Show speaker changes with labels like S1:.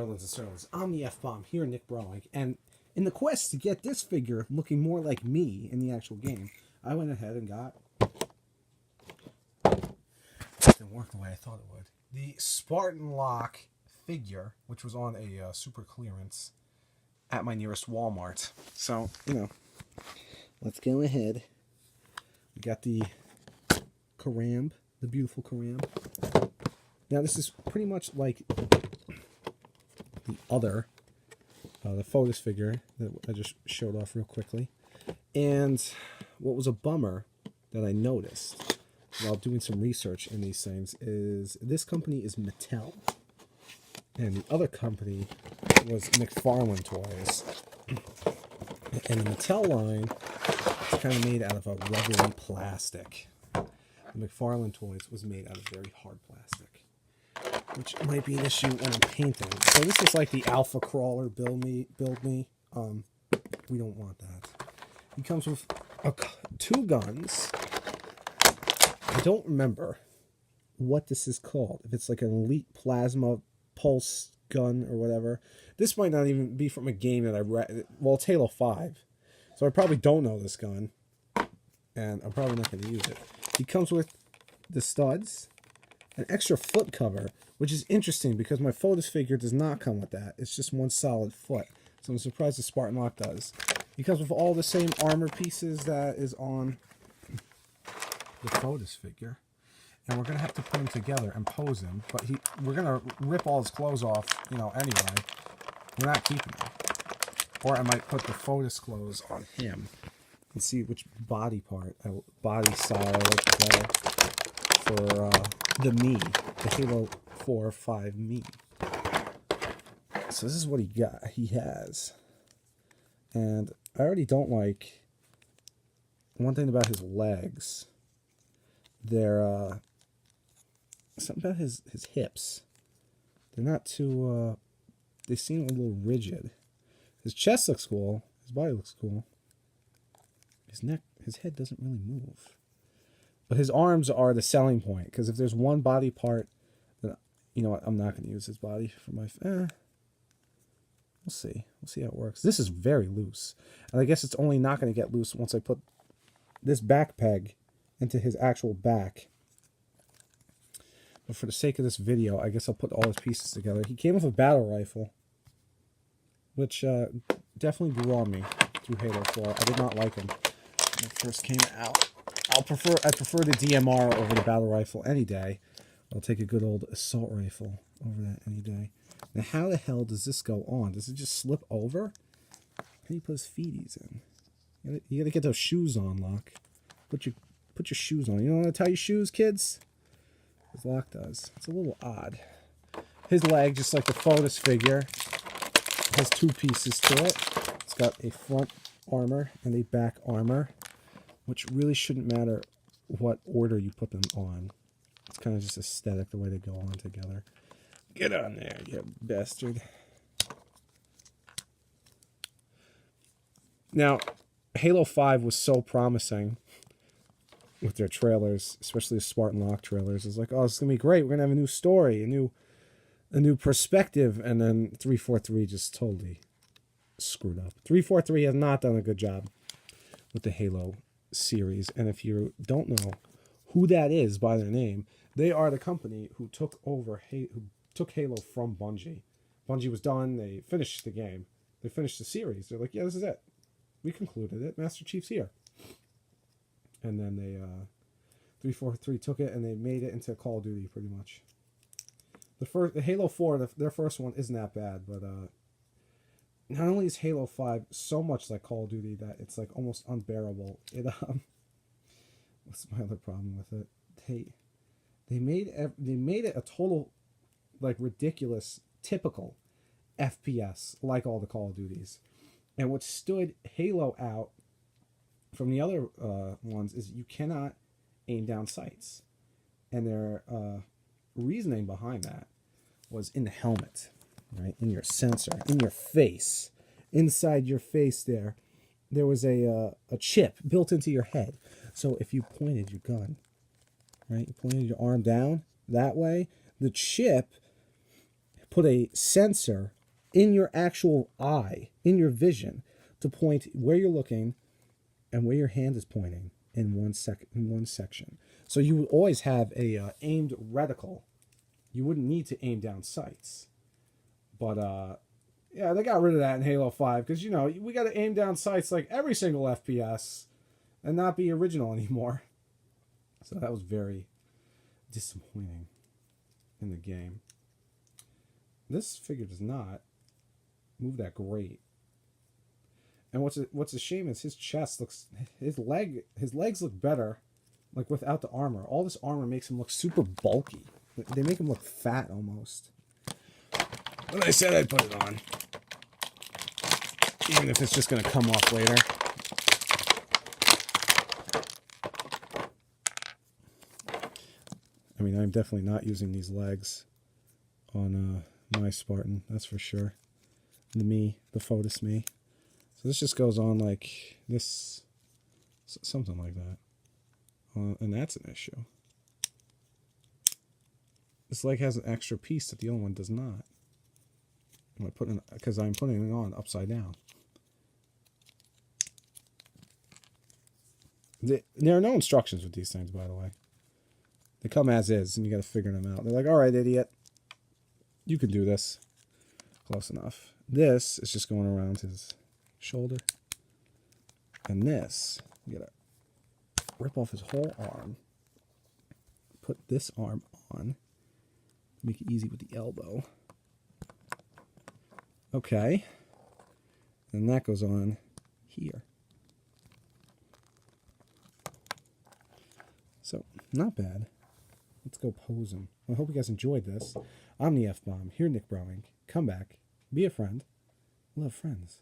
S1: Brothers and Servants. I'm the F-Bomb here, NicBroInc, and in the quest to get this figure looking more like me in the actual game, I went ahead and got... It didn't work the way I thought it would. The Spartan Locke figure, which was on a super clearance at my nearest Walmart. So, you know, let's go ahead. We got the Karam, the beautiful Karam. Now, this is pretty much like the other, the Photos figure that I just showed off real quickly. And what was a bummer that I noticed while doing some research in these things is this company is Mattel. And the other company was McFarlane Toys. And the Mattel line is kind of made out of a rubbery plastic. The McFarlane Toys was made out of very hard plastic, which might be an issue when I'm painting. So this is like the Alpha Crawler build me. We don't want that. He comes with two guns. I don't remember what this is called. If it's like an Elite Plasma Pulse gun or whatever. This might not even be from a game that I read. Well, it's Halo 5. So I probably don't know this gun. And I'm probably not going to use it. He comes with the studs, an extra foot cover, which is interesting because my Photos figure does not come with that. It's just one solid foot. So I'm surprised the Spartan Locke does. He comes with all the same armor pieces that is on the Photos figure. And we're going to have to put him together and pose him. But we're going to rip all his clothes off, you know, anyway. We're not keeping him. Or I might put the Photos clothes on him and see which body style I like better for the me, the Halo 4 or 5 me. So this is what he has. And I already don't like one thing about his legs. They're something about his hips. They're not too they seem a little rigid. His chest looks cool, his body looks cool. His head doesn't really move. But his arms are the selling point, because if there's one body part that, you know what, I'm not going to use his body for my... We'll see. We'll see how it works. This is very loose. And I guess it's only not going to get loose once I put this back peg into his actual back. But for the sake of this video, I guess I'll put all his pieces together. He came with a battle rifle, which definitely grew on me through Halo 4. I did not like him when it first came out. I prefer the DMR over the battle rifle any day. I'll take a good old assault rifle over that any day. Now, how the hell does this go on? Does it just slip over? How do you put his feeties in? You gotta get those shoes on, Locke. Put your shoes on. You don't want to tie your shoes, kids? As Locke does. It's a little odd. His leg, just like the Photos figure, has two pieces to it. It's got a front armor and a back armor, which really shouldn't matter what order you put them on. It's kind of just aesthetic the way they go on together. Get on there, you bastard. Now, Halo 5 was so promising with their trailers, especially the Spartan Locke trailers. It's like, oh, it's going to be great. We're going to have a new story, a new perspective. And then 343 just totally screwed up. 343 has not done a good job with the Halo series. And if you don't know who that is by their name, they are the company who took Halo from Bungie. Bungie was done. They finished the game. They finished the series. They're like, yeah, this is it. We concluded it. Master Chief's here. And then they 343 took it and they made it into Call of Duty pretty much. The Halo 4, their first one isn't that bad, but not only is Halo 5 so much like Call of Duty that it's like almost unbearable. What's my other problem with it? They made it a total like ridiculous typical FPS like all the Call of Duties. And what stood Halo out from the other ones is you cannot aim down sights. And their reasoning behind that was in the helmet, right? In your sensor, in your face, inside your face there was a chip built into your head. So if you pointed your gun, right, you pointed your arm down that way, the chip put a sensor in your actual eye, in your vision, to point where you're looking and where your hand is pointing in one section. So you would always have a aimed reticle. You wouldn't need to aim down sights. But yeah, they got rid of that in Halo 5 because, you know, we got to aim down sights like every single FPS and not be original anymore. So that was very disappointing in the game. This figure does not move that great. And what's a shame is his chest looks, his legs look better, like without the armor. All this armor makes him look super bulky. They make him look fat almost. But I said I'd put it on, even if it's just gonna come off later. I mean, I'm definitely not using these legs on my Spartan, that's for sure. The Fotis me. So this just goes on like this, something like that. And that's an issue. This leg has an extra piece that the other one does not. Because I'm putting it on upside down. There are no instructions with these things, by the way. They come as is, and you got to figure them out. They're like, all right, idiot. You can do this. Close enough. This is just going around his shoulder. And this, you got to rip off his whole arm. Put this arm on. Make it easy with the elbow. Okay. And that goes on here. So, not bad. Let's go pose him. I hope you guys enjoyed this. I'm the F-Bomb, here NicBroInc. Come back, be a friend, love friends.